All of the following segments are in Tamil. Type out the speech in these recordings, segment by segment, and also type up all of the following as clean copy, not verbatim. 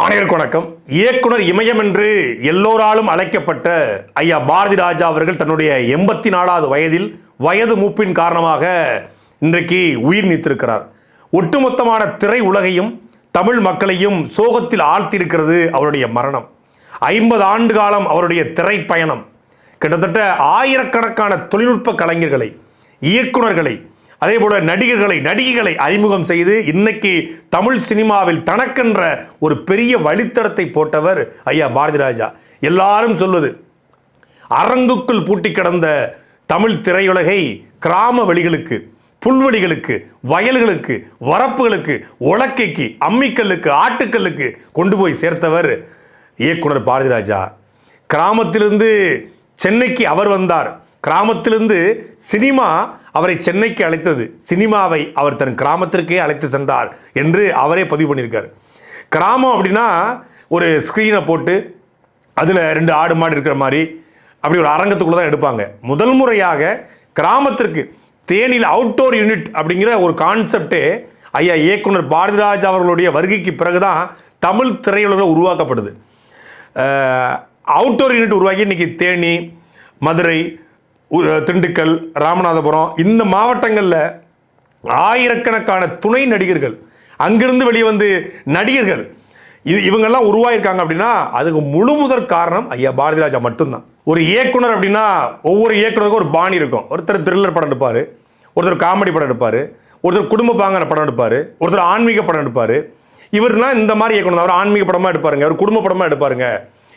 அனைவருக்கும் வணக்கம். இயக்குனர் இமயம் என்று எல்லோராலும் அழைக்கப்பட்ட ஐயா பாரதி ராஜா அவர்கள் தன்னுடைய 84வது வயதில் வயது மூப்பின் காரணமாக இன்றைக்கு உயிர் நீத்திருக்கிறார். ஒட்டுமொத்தமான திரை உலகையும் தமிழ் மக்களையும் சோகத்தில் ஆழ்த்தியிருக்கிறது அவருடைய மரணம். 50 ஆண்டு காலம் அவருடைய திரைப்பயணம் கிட்டத்தட்ட ஆயிரக்கணக்கான தொழில்நுட்ப கலைஞர்களை, இயக்குனர்களை, அதே போல நடிகைகளை அறிமுகம் செய்து இன்னைக்கு தமிழ் சினிமாவில் தனக்கென்ற ஒரு பெரிய வழித்தடத்தை போட்டவர் ஐயா பாரதி ராஜா. எல்லாரும் சொல்வது, அரங்குக்குள் பூட்டி கிடந்த தமிழ் திரையுலகை கிராம வெளிகளுக்கு, புல்வெளிகளுக்கு, வயல்களுக்கு, வரப்புகளுக்கு, உலக்கைக்கு, அம்மிக்கல்லுக்கு, ஆட்டுக்கல்லுக்கு கொண்டு போய் சேர்த்தவர் இயக்குனர் பாரதி ராஜா. கிராமத்திலிருந்து சென்னைக்கு அவர் வந்தார். கிராமத்திலிருந்து சினிமா அவரை சென்னைக்கு அழைத்தது, சினிமாவை அவர் தன் கிராமத்திற்கே அழைத்து சென்றார் என்று அவரே பதிவு பண்ணியிருக்கார். கிராமம் அப்படின்னா ஒரு ஸ்க்ரீனை போட்டு அதில் 2 ஆடு மாடு இருக்கிற மாதிரி அப்படி ஒரு அரங்கத்துக்குள்ளே தான் எடுப்பாங்க. முதல் முறையாக கிராமத்திற்கு தேனியில் அவுட்டோர் யூனிட் அப்படிங்கிற ஒரு கான்செப்டே ஐயா இயக்குனர் பாரதி ராஜா அவர்களுடைய வருகைக்கு பிறகுதான் தமிழ் திரையுலகில் உருவாக்கப்படுது. அவுட்டோர் யூனிட் உருவாக்கி இன்றைக்கி தேனி, மதுரை, திண்டுக்கல், ராமநாதபுரம் இந்த மாவட்டங்களில் ஆயிரக்கணக்கான துணை நடிகர்கள், அங்கிருந்து வெளியே வந்து நடிகர்கள் இவங்கெல்லாம் உருவாயிருக்காங்க. அப்படின்னா அதுக்கு முழு முதற் காரணம் ஐயா பாரதி ராஜா மட்டும்தான். ஒரு இயக்குனர் அப்படின்னா ஒவ்வொரு இயக்குனருக்கும் ஒரு பாணி இருக்கும். ஒருத்தர் த்ரில்லர் படம் எடுப்பார், ஒருத்தர் காமெடி படம் எடுப்பார், ஒருத்தர் குடும்ப பாங்கான படம் எடுப்பார், ஒருத்தர் ஆன்மீக படம் எடுப்பார். இவர்னா இந்த மாதிரி இயக்குனர், அவர் ஆன்மீக படமாக எடுப்பாருங்க, அவர் குடும்ப படமாக எடுப்பாருங்க,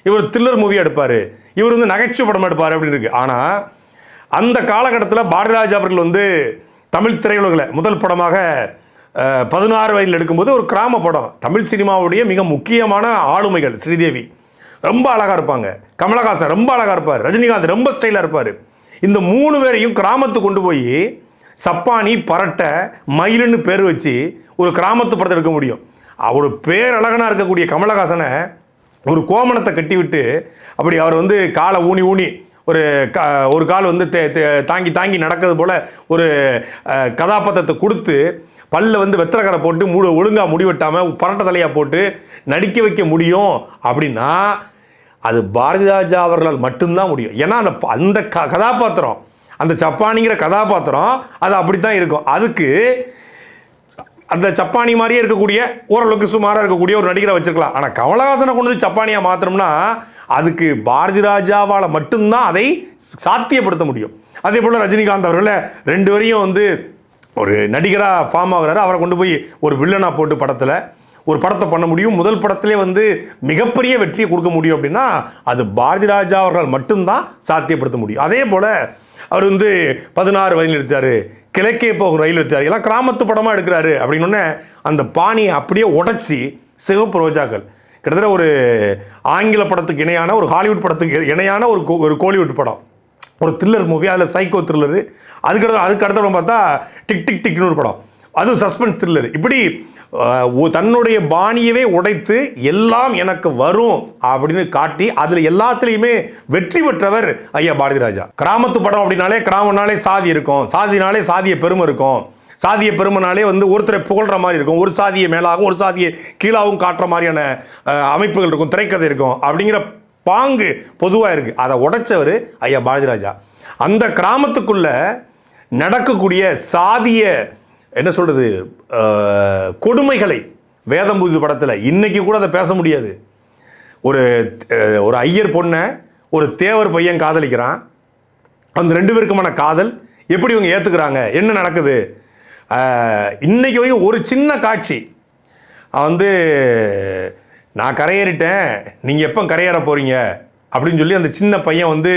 இவர் த்ரில்லர் மூவியாக எடுப்பார், இவர் வந்து நகைச்சுவை படமாக எடுப்பார் அப்படின்னு இருக்கு. ஆனால் அந்த காலகட்டத்தில் பாரதி ராஜா அவர்கள் வந்து தமிழ் திரையுலகில் முதல் படமாக 16 வயதில் எடுக்கும்போது ஒரு கிராம படம். தமிழ் சினிமாவுடைய மிக முக்கியமான ஆளுமைகள் ஸ்ரீதேவி ரொம்ப அழகாக இருப்பாங்க, கமலஹாசன் ரொம்ப அழகாக இருப்பார், ரஜினிகாந்த் ரொம்ப ஸ்டைலாக இருப்பார். இந்த 3 பேரையும் கிராமத்துக்கு கொண்டு போய் சப்பானி, பரட்டை, மயிலுன்னு பேர் வச்சு ஒரு கிராமத்து படத்தை எடுக்க முடியும். அவர் பேரழகனாக இருக்கக்கூடிய கமலஹாசனை ஒரு கோமணத்தை கட்டிவிட்டு அப்படி அவர் வந்து காலை ஊனி ஒரு கால் வந்து தாங்கி நடக்கிறது போல் ஒரு கதாபாத்திரத்தை கொடுத்து பல்ல வந்து வெத்தலைக்கரை போட்டு ஒழுங்காக முடிவெட்டாமல் பரட்ட தலையாக போட்டு நடிக்க வைக்க முடியும் அப்படின்னா அது பாரதி ராஜா அவர்களால் மட்டும்தான் முடியும். ஏன்னா அந்த கதாபாத்திரம், அந்த சப்பானிங்கிற கதாபாத்திரம் அது அப்படி தான் இருக்கும். அதுக்கு அந்த சப்பானி மாதிரியே இருக்கக்கூடிய, ஓரளவுக்கு சுமாராக இருக்கக்கூடிய ஒரு நடிகரை வச்சிருக்கலாம். ஆனால் கமலஹாசனை கொண்டு வந்து சப்பானியாக மாற்றணும்னா அதுக்கு பாரதி ராஜாவால் மட்டும்தான் அதை சாத்தியப்படுத்த முடியும். அதே போல் ரஜினிகாந்த் அவர்களை 2 வரையும் வந்து ஒரு நடிகராக ஃபார்ம் ஆகிறாரு. அவரை கொண்டு போய் ஒரு வில்லனாக போட்டு ஒரு படத்தை பண்ண முடியும். முதல் படத்திலே வந்து மிகப்பெரிய வெற்றியை கொடுக்க முடியும். அப்படின்னா அது பாரதி ராஜா அவர்கள் மட்டும்தான் சாத்தியப்படுத்த முடியும். அதே போல் அவர் வந்து 16 வயதில் எடுத்தார், கிழக்கே போகும் ரயில் எடுத்தார், எல்லாம் கிராமத்து படமாக எடுக்கிறாரு. அப்படின்னோடனே அந்த பாணியை அப்படியே உடைச்சி சிவப்பு ரோஜாக்கள், கிட்டத்தட்ட ஒரு ஆங்கில படத்துக்கு இணையான, ஒரு ஹாலிவுட் படத்துக்கு இணையான ஒரு கோலிவுட் படம், ஒரு த்ரில்லர் மூவி, அதில் சைக்கோ த்ரில்லரு. அதுக்கு அடுத்த படம் பார்த்தா டிக் டிக் டிக்னு ஒரு படம், அது சஸ்பென்ஸ் த்ரில்லர். இப்படி தன்னுடைய பாணியவே உடைத்து எல்லாம் எனக்கு வரும் அப்படின்னு காட்டி அதில் எல்லாத்துலேயுமே வெற்றி பெற்றவர் ஐயா பாரதி ராஜா. கிராமத்து படம் அப்படின்னாலே, கிராமனாலே சாதி இருக்கும், சாதினாலே சாதிய பெருமை இருக்கும், சாதிய பெருமைனாலே வந்து ஒருத்தரை புகழ்கிற மாதிரி இருக்கும், ஒரு சாதியை மேலாகவும் ஒரு சாதியை கீழாகவும் காட்டுற மாதிரியான அமைப்புகள் இருக்கும், திரைக்கதை இருக்கும். அப்படிங்கிற பாங்கு பொதுவாக இருக்குது. அதை உடைச்சவர் ஐயா பாரதி ராஜா. அந்த கிராமத்துக்குள்ள நடக்கக்கூடிய சாதிய என்ன சொல்கிறது கொடுமைகளை வேதம்பூதி படத்தில் இன்னைக்கு கூட அதை பேச முடியாது. ஒரு ஐயர் பொண்ணை ஒரு தேவர் பையன் காதலிக்கிறான். அந்த 2 பேருக்குமான காதல் எப்படி இவங்க ஏற்றுக்கிறாங்க, என்ன நடக்குது இன்னைக்கு வரைக்கும் ஒரு சின்ன காட்சி வந்து நான் கரையேறிட்டேன், நீங்கள் எப்போ கரையேற போகிறீங்க அப்படின்னு சொல்லி அந்த சின்ன பையன் வந்து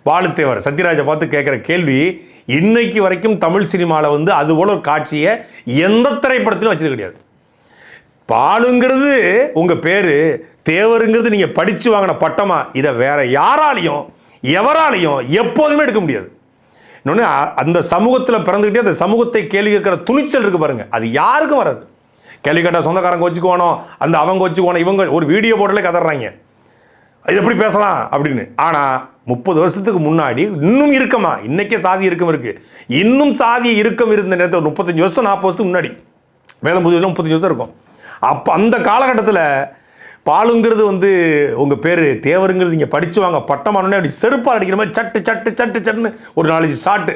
வாழுத்தேவர் சத்யராஜை பார்த்து கேட்குற கேள்வி இன்னைக்கு வரைக்கும் தமிழ் சினிமாவில் வந்து அதுபோல் ஒரு காட்சியை எந்த திரைப்படத்திலும் வச்சது கிடையாது. பாலுங்கிறது உங்கள் பேர், தேவருங்கிறது நீங்கள் படித்து வாங்கின பட்டமா, இதை வேற யாராலையும் எவராலையும் எப்போதுமே எடுக்க முடியாது. இன்னொன்று, அந்த சமூகத்தில் பிறந்துக்கிட்டே அந்த சமூகத்தை கேள்வி கேட்குற துணிச்சல் இருக்குது பாருங்கள், அது யாருக்கும் வராது. கேள்வி கேட்டால் சொந்தக்காரங்க வச்சுக்குவானோ, அந்த அவங்க வச்சுக்குவானோ, இவங்க ஒரு வீடியோ போட்டலே கதறாங்க இது எப்படி பேசலாம் அப்படின்னு. ஆனால் 30 வருஷத்துக்கு முன்னாடி இன்னும் இருக்கமா, இன்றைக்கே சாதி இறுக்கம் இருக்குது, இன்னும் சாதி இறுக்கம் இருந்த நேரத்தில் 35 வருஷம் 40 வருஷத்துக்கு முன்னாடி, வேதம்பூதியில் 35 வருஷம் இருக்கும். அப்போ அந்த காலகட்டத்தில் பாலுங்கிறது வந்து உங்கள் பேர் தேவருங்கிறது நீங்கள் படித்து வாங்க பட்டமானோடனே அப்படி செருப்பால் அடிக்கிற மாதிரி சட்டு சட்டு சட்டு சட்டுன்னு ஒரு 4 ஷாட்டு.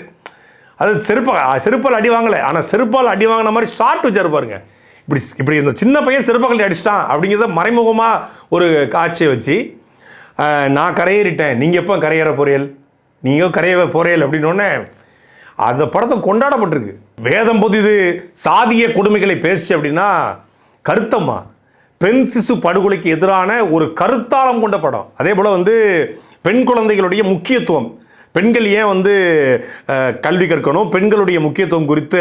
அது செருப்பால் அடி வாங்கலை, ஆனால் செருப்பால் அடி வாங்கின மாதிரி ஷாட் வச்சிருப்பாருங்க. இப்படி இந்த சின்ன பையன் செருப்பால் அடிச்சிட்டான் அப்படிங்கிறத மறைமுகமாக ஒரு காட்சியை வச்சு நான் கரையேறிட்டேன், நீங்கள் எப்போ கரையேற போறீர்கள், நீங்கள் கரைய போறீர்கள் அப்படின்னோடனே அந்த படத்தை கொண்டாடப்பட்டிருக்கு. வேதம் போது இது சாதிய கொடுமைகளை பேசிச்சு அப்படின்னா கருத்தம்மா பெண் சிசு படுகொலைக்கு எதிரான ஒரு கருத்தாளம் கொண்ட படம். அதே போல் வந்து பெண் குழந்தைகளுடைய முக்கியத்துவம், பெண்கள் ஏன் வந்து கல்வி கற்கணும், பெண்களுடைய முக்கியத்துவம் குறித்த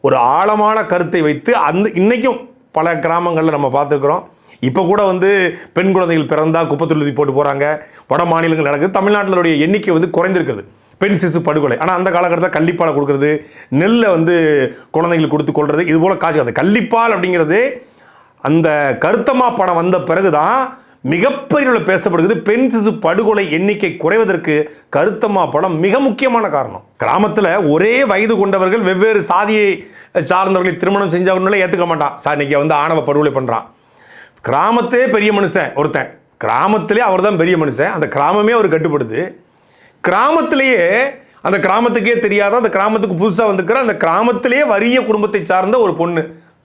ஒரு ஆழமான கருத்தை வைத்து இன்றைக்கும் பல கிராமங்களில் நம்ம பார்த்துருக்குறோம். இப்போ கூட வந்து பெண் குழந்தைகள் பிறந்தால் குப்பத்தொழுதி போட்டு போகிறாங்க, வட மாநிலங்கள் நடக்குது. தமிழ்நாட்டினுடைய எண்ணிக்கை வந்து குறைந்திருக்கிறது பெண் சிசு படுகொலை. ஆனால் அந்த காலகட்டத்தில் கள்ளிப்பாலை கொடுக்குறது, நெல்லை வந்து குழந்தைங்களுக்கு கொடுத்து கொள்வது, இது போல் காட்சி. அந்த கள்ளிப்பால் அப்படிங்கிறது அந்த கருத்தம்மா படம் வந்த பிறகு தான் மிகப்பெரிய பேசப்படுகிறது. பெண் சிசு படுகொலை எண்ணிக்கை குறைவதற்கு கருத்தம்மா படம் மிக முக்கியமான காரணம். கிராமத்தில் ஒரே வயது கொண்டவர்கள் வெவ்வேறு சாதியை சார்ந்தவர்களை திருமணம் செஞ்சவர்களே ஏற்றுக்க மாட்டான். சார் இன்னைக்கு வந்து ஆணவ படுகொலை பண்ணுறான். கிராமத்தே பெரிய மனுஷன் ஒருத்தன், கிராமத்திலே அவர் தான் பெரிய மனுஷன், அந்த கிராமமே அவர் கட்டுப்படுது. கிராமத்திலேயே அந்த கிராமத்துக்கே தெரியாத, அந்த கிராமத்துக்கு புதுசாக வந்துக்கிற அந்த கிராமத்திலேயே வறிய குடும்பத்தை சார்ந்த ஒரு பொண்ணு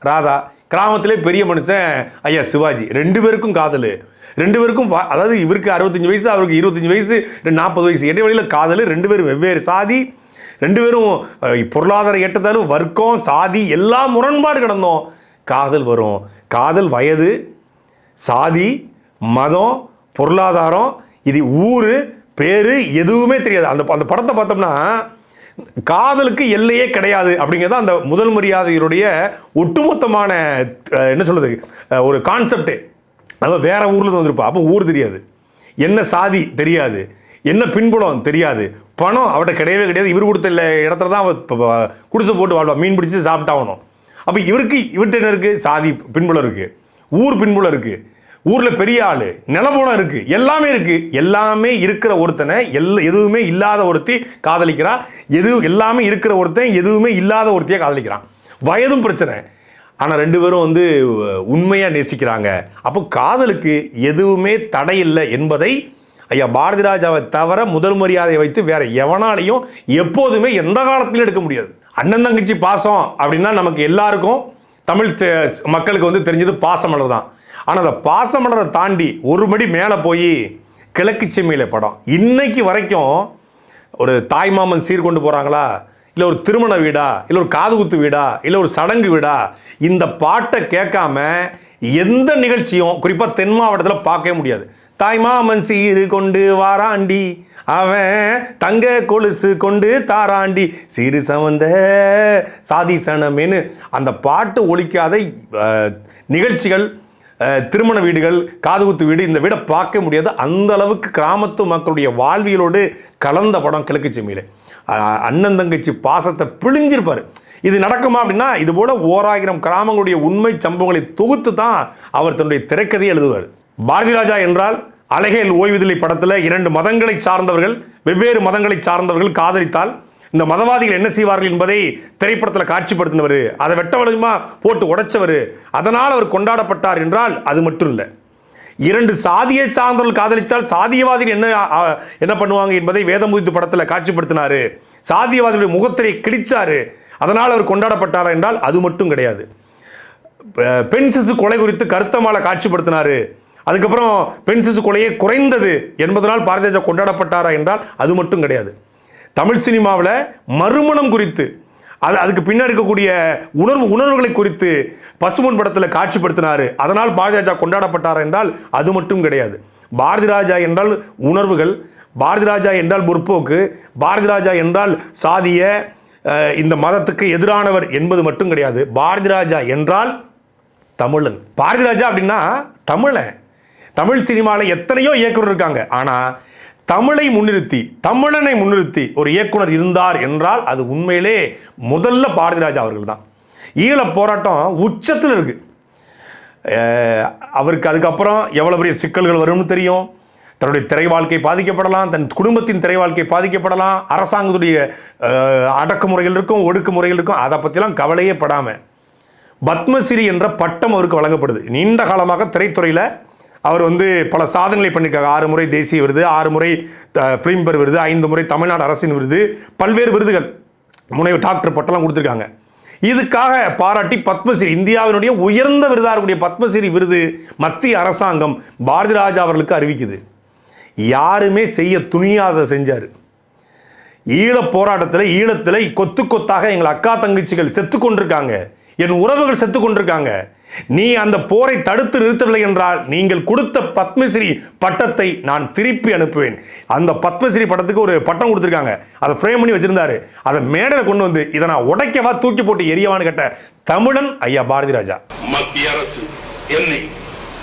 ராதா, கிராமத்திலே பெரிய மனுஷன் ஐயா சிவாஜி. 2 பேருக்கும் காதல், 2 பேருக்கும் அதாவது இவருக்கு 65 வயசு, அவருக்கு 25 வயசு, 40 வயசு இடைவெளியில் காதல். 2 பேரும் வெவ்வேறு சாதி, 2 பேரும் பொருளாதார ஏற்றத்தாலும் வர்க்கம் சாதி எல்லாம் முரண்பாடு கிடந்தோம். காதல் வரும். காதல் வயது, சாதி, மதம், பொருளாதாரம், இது ஊர் பேர் எதுவுமே தெரியாது. அந்த படத்தை பார்த்தோம்னா காதலுக்கு எல்லையே கிடையாது அப்படிங்கிறது அந்த முதல் மரியாதையுடைய ஒட்டுமொத்தமான என்ன சொல்றது ஒரு கான்செப்டே. அவன் வேற ஊர்ல வந்திருப்பா, அப்போ ஊர் தெரியாது, என்ன சாதி தெரியாது, என்ன பின்புலம் தெரியாது, பணம் அவட்ட கிடையவே கிடையாது. இவர் கொடுத்த இடத்துல தான் அவன் குடிசை போட்டு வாழ்வா, மீன் பிடிச்சி சாப்பிட்டாகணும். அப்போ இவர்கிட்ட என்ன இருக்கு, சாதி பின்புலம் இருக்கு, ஊர் பின்புலம் இருக்கு, ஊரில் பெரிய ஆள், நிலபோலம் இருக்கு, எல்லாமே இருக்கு. எல்லாமே இருக்கிற ஒருத்தனை எதுவுமே இல்லாத ஒருத்தி காதலிக்கிறா, எல்லாமே இருக்கிற ஒருத்தன் எதுவுமே இல்லாத ஒருத்தியை காதலிக்கிறான். வயதும் பிரச்சனை, ஆனால் 2 பேரும் வந்து உண்மையாக நேசிக்கிறாங்க. அப்போ காதலுக்கு எதுவுமே தடையில்லை என்பதை ஐயா பாரதி ராஜாவை தவிர முதல் மரியாதையை வைத்து வேற எவனாலையும் எப்போதுமே எந்த காலத்திலும் எடுக்க முடியாது. அண்ணன் தங்கச்சி பாசம் அப்படின்னா நமக்கு எல்லாருக்கும் தமிழ் மக்களுக்கு வந்து தெரிஞ்சது பாசமலர் தான். ஆனால் அந்த பாசமலரை தாண்டி ஒரு படி மேலே போய் கிழக்கு செம்மியில படம் இன்னைக்கு வரைக்கும் ஒரு தாய்மாமன் சீர் கொண்டு போகிறாங்களா, இல்லை ஒரு திருமண வீடா, இல்லை ஒரு காதுகுத்து வீடா, இல்லை ஒரு சடங்கு வீடா, இந்த பாட்டை கேட்காம எந்த நிகழ்ச்சியும் குறிப்பாக தென் மாவட்டத்தில் பார்க்கவே முடியாது. தாய்மாமன் சீர் கொண்டு வாராண்டி, அவன் தங்க கொலுசு கொண்டு தாராண்டி, சிறு சமந்த சாதி சனமேனு அந்த பாட்டு ஒலிக்காத நிகழ்ச்சிகள், திருமண வீடுகள், காதுகுத்து வீடு, இந்த வீடை பார்க்க முடியாது. அந்த அளவுக்கு கிராமத்து மக்களுடைய வாழ்வியலோடு கலந்த படம் கிழக்கு செம்மியில. அண்ணன் தங்கச்சி பாசத்தை பிழிஞ்சிருப்பார். இது நடக்குமா அப்படின்னா இது போல 1000 கிராமங்களுடைய உண்மை சம்பவங்களை தொகுத்து தான் அவர் தன்னுடைய திரைக்கதையை எழுதுவார். பாரதி ராஜா என்றால் அழகேல் ஓய்வுதில்லை படத்தில் 2 மதங்களை சார்ந்தவர்கள், வெவ்வேறு மதங்களை சார்ந்தவர்கள் காதலித்தால் இந்த மதவாதிகள் என்ன செய்வார்கள் என்பதை திரைப்படத்தில் காட்சிப்படுத்தினவர், அதை வெட்ட வலிமா போட்டு உடைச்சவர், அதனால் அவர் கொண்டாடப்பட்டார் என்றால் அது மட்டும் இல்லை. 2 சாதியை சார்ந்தவர்கள் காதலித்தால் சாதியவாதிகள் என்ன பண்ணுவாங்க என்பதை வேதமுதித்து படத்தில் காட்சிப்படுத்தினார். சாதியவாதிகளுடைய முகத்திரை கிழிச்சாரு, அதனால் அவர் கொண்டாடப்பட்டார் என்றால் அது மட்டும் கிடையாது. பெண் சிசு கொலை குறித்து கருத்தமால காட்சிப்படுத்தினார், அதுக்கப்புறம் பெண் சிசு கொலையே குறைந்தது என்பதனால் பாரதிய ஜனதா கொண்டாடப்பட்டாரா என்றால் அது மட்டும் கிடையாது. தமிழ் சினிமாவில் மறுமணம் குறித்து அதுக்கு பின்னாடி இருக்கக்கூடிய உணர்வுகளை குறித்து பசுமன் படத்தில் காட்சிப்படுத்தினார், அதனால் பாரதி ராஜா கொண்டாடப்பட்டார் என்றால் அது மட்டும் கிடையாது. பாரதி ராஜா என்றால் உணர்வுகள், பாரதி ராஜா என்றால் முற்போக்கு, பாரதி ராஜா என்றால் சாதிய இந்த மதத்துக்கு எதிரானவர் என்பது மட்டும் கிடையாது. பாரதி ராஜா என்றால் தமிழன். பாரதி ராஜா அப்படின்னா தமிழன். தமிழ் சினிமாவில் எத்தனையோ இயக்குனர் இருக்காங்க, ஆனால் தமிழை முன்னிறுத்தி தமிழனை முன்னிறுத்தி ஒரு இயக்குனர் இருந்தார் என்றால் அது உண்மையிலே முதல்ல பாரதி ராஜா அவர்கள் தான். ஈழ போராட்டம் உச்சத்தில் இருக்கு. அவருக்கு அதுக்கப்புறம் எவ்வளோ பெரிய சிக்கல்கள் வரும்னு தெரியும். தன்னுடைய திரை வாழ்க்கை பாதிக்கப்படலாம், தன் குடும்பத்தின் திரை வாழ்க்கை பாதிக்கப்படலாம், அரசாங்கத்துடைய அடக்குமுறைகள் இருக்கும், ஒடுக்குமுறைகள் இருக்கும், அதை பற்றிலாம் கவலையே படாமல் பத்மஸ்ரீ என்ற பட்டம் அவருக்கு வழங்கப்படுது. நீண்ட காலமாக திரைத்துறையில் அவர் வந்து பல சாதனைகளை பண்ணியிருக்காங்க. 6 முறை தேசிய விருது, 6 முறை ஃபிலிம்பர் விருது, 5 முறை தமிழ்நாடு அரசின் விருது, பல்வேறு விருதுகள், முனைவர் டாக்டர் பட்டம்லாம் கொடுத்துருக்காங்க. இதுக்காக பாராட்டி பத்மஸ்ரீ, இந்தியாவினுடைய உயர்ந்த விருதாக இருக்கக்கூடிய பத்மஸ்ரீ விருது மத்திய அரசாங்கம் பாரதி ராஜா அவர்களுக்கு அறிவிக்குது. யாருமே செய்ய துணியாத செஞ்சார். ஈழப் போராட்டத்தில் ஈழத்தில் கொத்து கொத்தாக எங்கள் அக்கா தங்கச்சிகள் செத்து கொண்டிருக்காங்க, என் உறவுகள் செத்து கொண்டிருக்காங்க. நீ அந்த போரை தடுத்து நிறுத்தவில்லை என்றால் நீங்கள் கொடுத்த பத்மஸ்ரீ பட்டத்தை நான் திருப்பி அனுப்புவேன். அந்த பத்மஸ்ரீ பட்டத்துக்கு ஒரு பட்டம் கொடுத்துருக்காங்க, அதை ஃப்ரேம் பண்ணி வச்சிருந்தாரு. அதை மேடையில் கொண்டு வந்து இதை நான் உடைக்கவா தூக்கி போட்டு எரியவான்னு கேட்ட தமிழன் ஐயா பாரதி ராஜா. மத்திய அரசு என்னை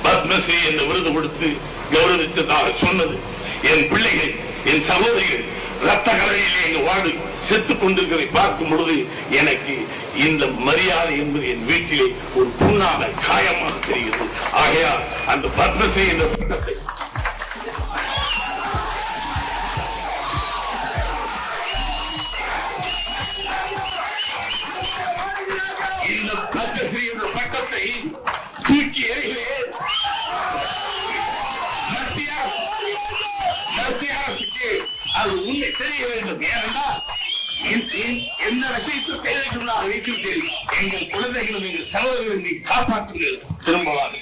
பத்மஸ்ரீ என்ற விருது கொடுத்து கௌரவித்ததாக சொன்னது. என் பிள்ளைகள், என் சகோதரிகள் ரத்த கரையிலே எங்கள் வாடு செத்துக் கொண்டிருக்கிறதை பார்க்கும் பொழுது எனக்கு இந்த மரியாதை என்பது என் வீட்டிலே ஒரு புண்ணாக காயமாக தெரிகிறது. ஆகையால் அந்த பத்மஸ்ரீ என்ற பட்டத்தை இந்த பத்மஸ்ரீ என்ற பட்டத்தை தூக்கி எறிகிறேன். மத்திய அரசுக்கு அது உண்மை தெரிய வேண்டும். ஏனென்றால் என்ன விஷயத்தை தேவைக்குள்ளாக வைத்திருக்கிறேன். எங்கள் குழந்தைகளும் எங்கள் சகோதரர்களும் நீ காப்பாற்றுங்கள், திரும்பவாது.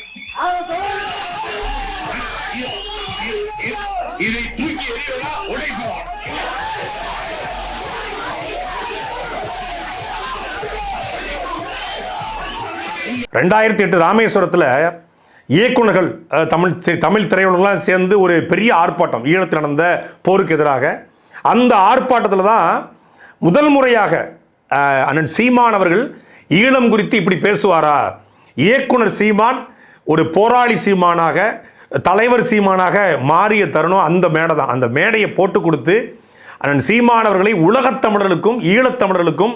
இதை தூக்கி எறிவதா உடைப்போம். 2008 ராமேஸ்வரத்தில் இயக்குநர்கள் தமிழ் திரையுலகெல்லாம் சேர்ந்து ஒரு பெரிய ஆர்ப்பாட்டம், ஈழத்தில் நடந்த போருக்கு எதிராக. அந்த ஆர்ப்பாட்டத்தில் தான் முதல் முறையாக அண்ணன் சீமான் அவர்கள் ஈழம் குறித்து இப்படி பேசுவாரா, இயக்குனர் சீமான் ஒரு போராளி சீமானாக, தலைவர் சீமானாக மாறிய தருணம் அந்த மேடை தான். அந்த மேடையை போட்டு கொடுத்து அண்ணன் சீமான் அவர்களை உலகத் தமிழர்களுக்கும் ஈழத்தமிழர்களுக்கும்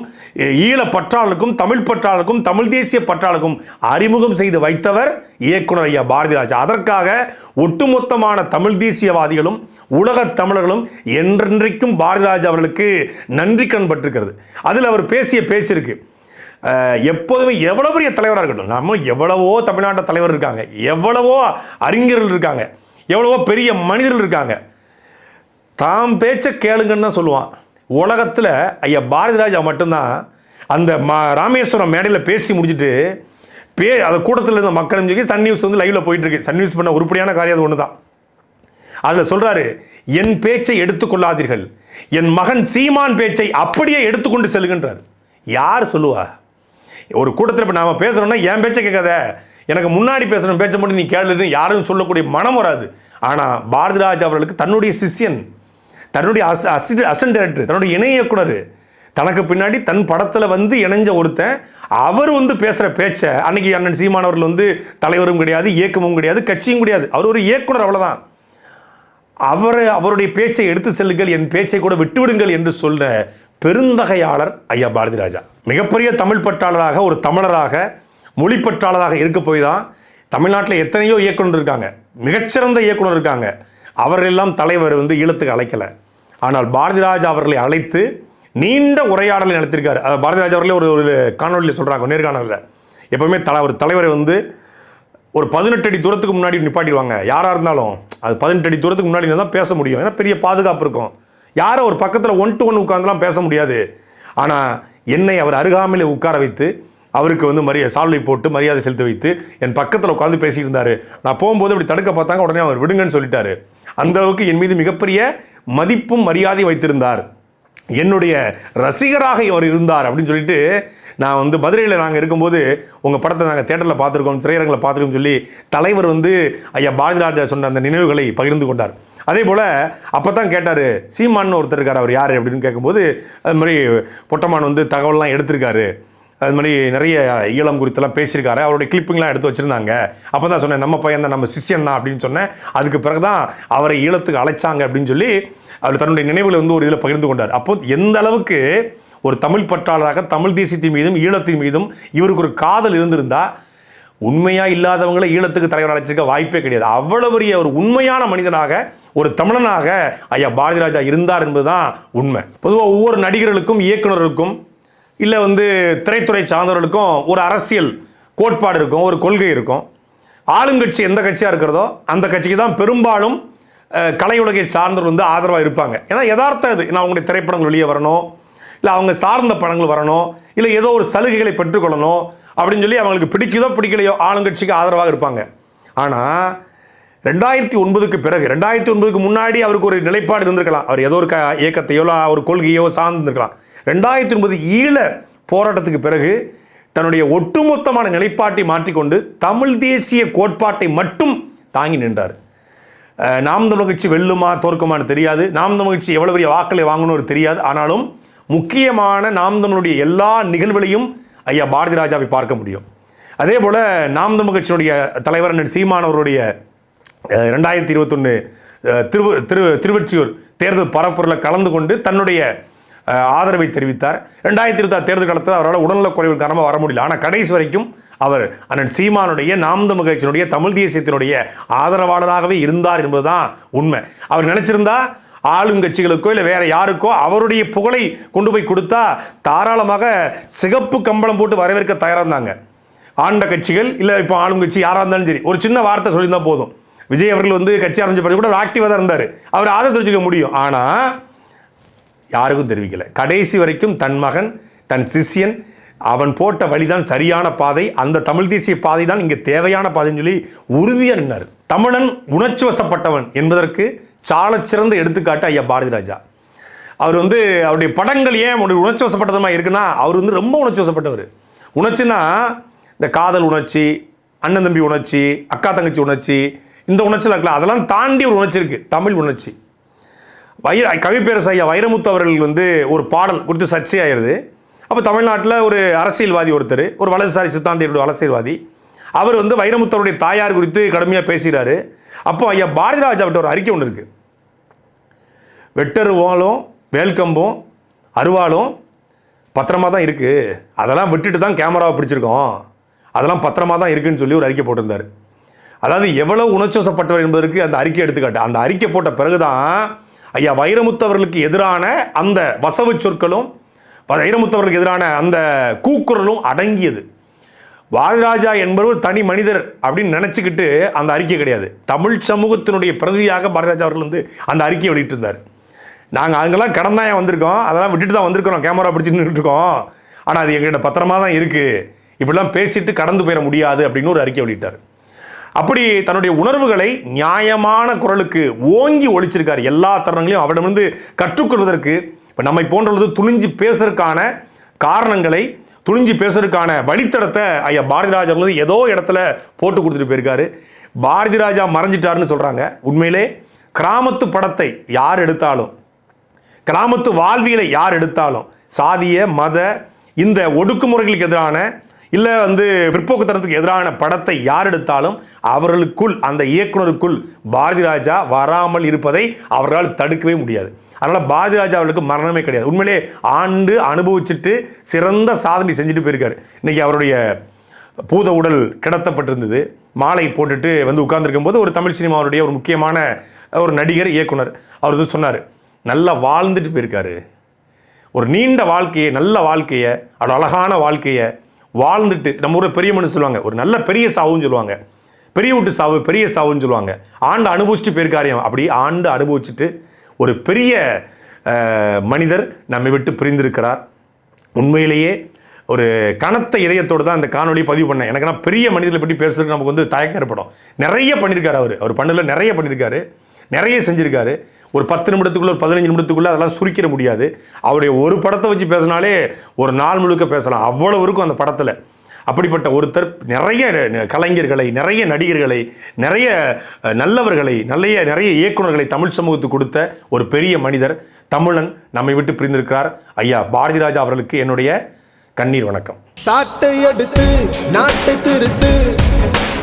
ஈழப்பற்றாளருக்கும் தமிழ் பற்றாளருக்கும் தமிழ் தேசிய பற்றாளருக்கும் அறிமுகம் செய்து வைத்தவர் இயக்குனர் ஐயா பாரதி ராஜா. அதற்காக ஒட்டுமொத்தமான தமிழ் தேசியவாதிகளும் உலகத் தமிழர்களும் என்றென்றைக்கும் பாரதி ராஜா அவர்களுக்கு நன்றி கண் பட்டிருக்கிறது. அதில் அவர் பேசிய பேச்சு இருக்கு. எப்போதுமே எவ்வளோ பெரிய தலைவராக இருக்கட்டும், நம்ம எவ்வளவோ தமிழ்நாட்டு தலைவர் இருக்காங்க, எவ்வளவோ அறிஞர்கள் இருக்காங்க, எவ்வளவோ பெரிய மனிதர்கள் இருக்காங்க, தாம் பேச்ச கேளுங்கன்னு தான் சொல்லுவான். உலகத்தில் ஐயா பாரதி ராஜா மட்டும்தான் அந்த ராமேஸ்வரம் மேடையில் பேசி முடிச்சுட்டு அந்த கூட்டத்தில் இருந்த மக்களும் சொல்லி சன் நியூஸ் வந்து லைவில் போயிட்டுருக்கு. சன் நியூஸ் பண்ண உருப்படியான காரியம் அது ஒன்று தான். அதில் சொல்கிறாரு, என் பேச்சை எடுத்துக்கொள்ளாதீர்கள், என் மகன் சீமான் பேச்சை அப்படியே எடுத்துக்கொண்டு செல்கின்றார். யார் சொல்லுவா? ஒரு கூட்டத்தில் இப்போ நாம் பேசுகிறோன்னா என் பேச்சை கேட்காத, எனக்கு முன்னாடி பேசுகிற பேச்சை மட்டும் நீ கேளுன்னு யாரும் சொல்லக்கூடிய மனம் வராது. ஆனால் பாரதி ராஜா அவர்களுக்கு தன்னுடைய சிஷ்யன், தன்னுடைய அசிஸ்டன்ட் டைரக்டர், தன்னுடைய இணை இயக்குனர், தனக்கு பின்னாடி தன் படத்தில் வந்து இணைஞ்ச ஒருத்தன், அவர் வந்து பேசுகிற பேச்சை அன்னைக்கு அண்ணன் சீமான் அவர்கள் வந்து தலைவரும் கிடையாது, இயக்கமும் கிடையாது, கட்சியும் கிடையாது, அவர் ஒரு இயக்குனர், அவ்வளோதான். அவருடைய பேச்சை எடுத்து செல்லுங்கள், என் பேச்சை கூட விட்டுவிடுங்கள் என்று சொல்ல பெருந்தகையாளர் ஐயா பாரதி ராஜா. மிகப்பெரிய தமிழ் பற்றாளராக, ஒரு தமிழராக, மொழிப்பற்றாளராக இருக்க போய் தான் தமிழ்நாட்டில் எத்தனையோ இயக்குனர் இருக்காங்க, மிகச்சிறந்த இயக்குனர் இருக்காங்க. அவர்களெல்லாம் தலைவர் வந்து ஈழத்துக்கு அழைக்கலை. ஆனால் பாரதி ராஜா அவர்களை அழைத்து நீண்ட உரையாடலை நடத்திருக்காரு. அதை பாரதி ராஜா அவர்களே ஒரு காணொலியில் சொல்கிறாங்க, நேர்காணலில். எப்போவுமே ஒரு தலைவரை வந்து ஒரு 18 அடி தூரத்துக்கு முன்னாடி நிப்பாட்டிடுவாங்க. யாராக இருந்தாலும் அது 18 அடி தூரத்துக்கு முன்னாடி தான் பேச முடியும், ஏன்னா பெரிய பாதுகாப்பு இருக்கும். யாரை ஒரு பக்கத்தில் 1 to 1 உட்காந்துலாம் பேச முடியாது. ஆனால் என்னை அவர் அருகாமையில் உட்கார வைத்து அவருக்கு வந்து சால்வை போட்டு மரியாதை செலுத்தி வைத்து என் பக்கத்தில் உட்காந்து பேசிட்டு இருந்தார். நான் போகும்போது அப்படி தடுக்க பார்த்தாங்க, உடனே அவர் விடுங்கன்னு சொல்லிட்டாரு. அந்த அளவுக்கு என் மீது மிகப்பெரிய மதிப்பும் மரியாதையும் வைத்திருந்தார். என்னுடைய ரசிகராக இவர் இருந்தார் அப்படின்னு சொல்லிட்டு, நான் வந்து மதுரையில் நாங்கள் இருக்கும்போது உங்கள் படத்தை நாங்கள் தேட்டரில் பார்த்துருக்கோம், திரையரங்கில் பார்த்துருக்கோம்னு சொல்லி தலைவர் வந்து ஐயா பாரதி ராஜா சொன்ன அந்த நினைவுகளை பகிர்ந்து கொண்டார். அதே போல் அப்போ தான் கேட்டார், சீமான்னு ஒருத்தர் இருக்கார், அவர் யார் அப்படின்னு கேட்கும்போது அது மாதிரி பொட்டமான் வந்து தகவல்லாம் எடுத்திருக்காரு, அது மாதிரி நிறைய ஈழம் குறித்தெல்லாம் பேசியிருக்காரு, அவருடைய கிளிப்பிங்லாம் எடுத்து வச்சுருந்தாங்க. அப்போ தான் சொன்னேன், நம்ம பையன் தான், நம்ம சிஷ்யன் தான் அப்படின்னு சொன்னேன். அதுக்கு பிறகு தான் அவரை ஈழத்துக்கு அழைச்சாங்க அப்படின்னு சொல்லி அவர் தன்னுடைய நினைவுகளை வந்து ஒரு இதில் பகிர்ந்து கொண்டார். அப்போ எந்த அளவுக்கு ஒரு தமிழ் பற்றாளராக தமிழ் தேசியத்தின் மீதும் ஈழத்தின் மீதும் இவருக்கு ஒரு காதல் இருந்திருந்தால் உண்மையாக இல்லாதவங்களை ஈழத்துக்கு தலைவர் அழைச்சிருக்க வாய்ப்பே கிடையாது. அவ்வளவு பெரிய ஒரு உண்மையான மனிதனாக, ஒரு தமிழனாக ஐயா பாரதி ராஜா இருந்தார் என்பதுதான் உண்மை. பொதுவாக ஒவ்வொரு நடிகர்களுக்கும் இயக்குநர்களுக்கும் இல்லை வந்து திரைத்துறை சார்ந்தவர்களுக்கும் ஒரு அரசியல் கோட்பாடு இருக்கும், ஒரு கொள்கை இருக்கும். ஆளுங்கட்சி எந்த கட்சியாக இருக்கிறதோ அந்த கட்சிக்கு தான் பெரும்பாலும் கலையுலகை சார்ந்தவர் வந்து ஆதரவாக இருப்பாங்க. ஏன்னா யதார்த்தம் இது. நான் அவங்களுடைய திரைப்படங்கள் வெளியே வரணும், இல்லை அவங்க சார்ந்த படங்கள் வரணும், இல்லை ஏதோ ஒரு சலுகைகளை பெற்றுக்கொள்ளணும் அப்படின்னு சொல்லி அவங்களுக்கு பிடிக்குதோ பிடிக்கலையோ ஆளுங்கட்சிக்கு ஆதரவாக இருப்பாங்க. ஆனால் 2009க்கு பிறகு, 2009க்கு முன்னாடி அவருக்கு ஒரு நிலைப்பாடு இருந்திருக்கலாம். அவர் ஏதோ ஒரு இயக்கத்தையோ ஒரு கொள்கையோ சார்ந்திருக்கலாம். 2009 ஈழ போராட்டத்துக்கு பிறகு தன்னுடைய ஒட்டுமொத்தமான நிலைப்பாட்டை மாற்றிக்கொண்டு தமிழ் தேசிய கோட்பாட்டை மட்டும் தாங்கி நின்றார். நாம் தமிழர் கட்சி வெல்லுமா தோற்குமான்னு தெரியாது, நாம் தமிழர் கட்சி எவ்வளோ பெரிய வாக்களை வாங்கணும்னு தெரியாது. ஆனாலும் முக்கியமான நாம் தமிழுடைய எல்லா நிகழ்வுகளையும் ஐயா பாரதி ராஜாவை பார்க்க முடியும். அதே போல் நாம் தமிழர் கட்சியினுடைய தலைவர் சீமான் அவருடைய 2021 திருவொற்றியூர் தேர்தல் பரப்புரையில் கலந்து கொண்டு தன்னுடைய ஆதரவை தெரிவித்தார். 2026 தேர்தல் காலத்தில் அவரால் உடல்நலக் குறைவு காரணமாக வர முடியல. ஆனால் கடைசி வரைக்கும் அவர் அண்ணன் சீமானுடைய நாம் தமிழர் கட்சியினுடைய தமிழ் தேசியத்தினுடைய ஆதரவாளராகவே இருந்தார் என்பதுதான் உண்மை. அவர் நினைச்சிருந்தா ஆளுங்கட்சிகளுக்கோ இல்லை வேற யாருக்கோ அவருடைய புகழை கொண்டு போய் கொடுத்தா தாராளமாக சிகப்பு கம்பளம் போட்டு வரவேற்க தயாராக இருந்தாங்க. ஆண்ட கட்சிகள் இல்லை இப்போ ஆளுங்கட்சி யாராக இருந்தாலும் சரி, ஒரு சின்ன வார்த்தை சொல்லியிருந்தால் போதும். விஜய் அவர்கள் வந்து கட்சி ஆரம்பிச்ச பிறகு கூட ஒரு ஆக்டிவாக தான் இருந்தார், அவர் ஆதரவு தெரிவிக்க முடியும். ஆனால் யாருக்கும் தெரிவிக்கலை. கடைசி வரைக்கும் தன் மகன், தன் சிஷியன், அவன் போட்ட வழிதான் சரியான பாதை, அந்த தமிழ் தேசிய பாதை தான் இங்கே தேவையான பாதைன்னு சொல்லி உறுதியாக நின்றார். தமிழன் உணர்ச்சி வசப்பட்டவன் என்பதற்கு சாலச்சிறந்த எடுத்துக்காட்டு ஐயா பாரதி ராஜா. அவர் வந்து அவருடைய படங்கள் ஏன் உணர்ச்சி வசப்பட்டதமாக இருக்குன்னா, அவர் வந்து ரொம்ப உணர்ச்சி வசப்பட்டவர். உணர்ச்சின்னா இந்த காதல் உணர்ச்சி, அண்ணன் தம்பி உணர்ச்சி, அக்கா தங்கச்சி உணர்ச்சி, இந்த உணர்ச்சியில் இருக்கலாம். அதெல்லாம் தாண்டி ஒரு உணர்ச்சி இருக்குது, தமிழ் உணர்ச்சி. கவிப்பேரசு ஐயா வைரமுத்து அவர்கள் வந்து ஒரு பாடல் குறித்து சர்ச்சையாயிருது. அப்போ தமிழ்நாட்டில் ஒரு அரசியல்வாதி ஒருத்தர், ஒரு வலதுசாரி சித்தாந்தியுடைய அரசியல்வாதி, அவர் வந்து வைரமுத்தவருடைய தாயார் குறித்து கடுமையாக பேசுகிறாரு. அப்போ ஐயா பாரதி ராஜா விட்ட ஒரு அறிக்கை ஒன்று இருக்குது. வெட்டருவாலும் வேல்கம்பும் அருவாலும் பத்திரமா தான் இருக்குது, அதெல்லாம் விட்டுட்டு தான் கேமராவை பிடிச்சிருக்கோம், அதெல்லாம் பத்திரமா தான் இருக்குதுன்னு சொல்லி ஒரு அறிக்கை போட்டிருந்தார். அதாவது எவ்வளவு உணர்ச்சிவசப்பட்டவர் என்பதற்கு அந்த அறிக்கை எடுத்துக்காட்டு. அந்த அறிக்கை போட்ட பிறகுதான் ஐயா வைரமுத்து அவர்களுக்கு எதிரான அந்த வசவு சொற்களும் வைரமுத்து அவர்களுக்கு எதிரான அந்த கூக்குரலும் அடங்கியது. பாரதிராஜா என்பவர் தனி மனிதர் அப்படின்னு நினச்சிக்கிட்டு அந்த அறிக்கை கிடையாது. தமிழ் சமூகத்தினுடைய பிரதியாக பாரதிராஜா அவர்கள் வந்து அந்த அறிக்கையை வெளியிட்டு இருந்தார். நாங்கள் அங்கெல்லாம் கடந்தாயம் வந்திருக்கோம், அதெல்லாம் விட்டுட்டு தான் வந்திருக்கிறோம், கேமரா பிடிச்சிட்டு இருக்கோம், ஆனால் அது எங்கள்கிட்ட பத்திரமா தான் இருக்குது, இப்படிலாம் பேசிட்டு கடந்து போயிட முடியாது அப்படின்னு ஒரு அறிக்கை வெளியிட்டார். அப்படி தன்னுடைய உணர்வுகளை நியாயமான குரலுக்கு ஓங்கி ஒழிச்சிருக்கார். எல்லா தருணங்களையும் அவரிடமிருந்து கற்றுக்கொள்வதற்கு இப்போ நம்மை போன்றது துணிஞ்சு பேசுறதுக்கான காரணங்களை, துணிஞ்சு பேசுறதுக்கான வழித்தடத்தை ஐயா பாரதிராஜா வந்து ஏதோ இடத்துல போட்டு கொடுத்துட்டு போயிருக்காரு. பாரதிராஜா மறைஞ்சிட்டாருன்னு சொல்கிறாங்க. உண்மையிலே கிராமத்து படத்தை யார் எடுத்தாலும், கிராமத்து வாழ்வியலை யார் எடுத்தாலும், சாதிய மத இந்த ஒடுக்குமுறைகளுக்கு எதிரான இல்லை வந்து பிற்போக்குத்தனத்துக்கு எதிரான படத்தை யார் எடுத்தாலும் அவர்களுக்குள், அந்த இயக்குனருக்குள் பாரதிராஜா வராமல் இருப்பதை அவர்களால் தடுக்கவே முடியாது. அதனால் பாரதிராஜா அவர்களுக்கு மரணமே கிடையாது. உண்மையிலே ஆண்டு அனுபவிச்சுட்டு சிறந்த சாதனை செஞ்சுட்டு போயிருக்காரு. இன்றைக்கி அவருடைய பூத உடல் கிடத்தப்பட்டிருந்தது. மாலை போட்டுட்டு வந்து உட்கார்ந்துருக்கும் போது ஒரு தமிழ் சினிமாவுடைய ஒரு முக்கியமான ஒரு நடிகர், இயக்குனர், அவர் வந்து சொன்னார், நல்லா வாழ்ந்துட்டு போயிருக்காரு, ஒரு நீண்ட வாழ்க்கையை, நல்ல வாழ்க்கையை, அவ்வளோ அழகான வாழ்க்கையை வாழ்ந்துட்டு, நம்ம ஊரில் பெரிய மனு சொல்லுவாங்க, ஒரு நல்ல பெரிய சாவுன்னு சொல்லுவாங்க, பெரிய வீட்டு சாவு பெரிய சாவுன்னு சொல்லுவாங்க, ஆண்டு அனுபவிச்சுட்டு போயிருக்காரியம். அப்படி ஆண்டு அனுபவிச்சுட்டு ஒரு பெரிய மனிதர் நம்மை விட்டு பிரிந்திருக்கிறார். உண்மையிலேயே ஒரு கனத்த இதயத்தோடு தான் இந்த காணொலியை பதிவு பண்ணேன். எனக்குன்னா பெரிய மனிதர்களை பற்றி பேசுறதுக்கு நமக்கு வந்து தயக்கம் ஏற்படும். நிறைய பண்ணியிருக்காரு அவர் பண்ணல, நிறைய பண்ணியிருக்காரு, நிறைய செஞ்சுருக்காரு. ஒரு 10 நிமிடத்துக்குள்ளே, ஒரு 15 நிமிடத்துக்குள்ளே அதெல்லாம் சுருக்கிட முடியாது. அவருடைய ஒரு படத்தை வச்சு பேசினாலே ஒரு நாள் முழுக்க பேசலாம், அவ்வளோ இருக்கும் அந்த படத்தில். அப்படிப்பட்ட ஒருத்தர் நிறைய கலைஞர்களை, நிறைய நடிகர்களை, நிறைய நல்லவர்களை, நிறைய இயக்குநர்களை தமிழ் சமூகத்துக்கு கொடுத்த ஒரு பெரிய மனிதர், தமிழன் நம்மை விட்டு பிரிந்திருக்கிறார். ஐயா பாரதிராஜா அவர்களுக்கு என்னுடைய கண்ணீர் வணக்கம். சாட்டை எடுத்து நாட்டை திருத்து.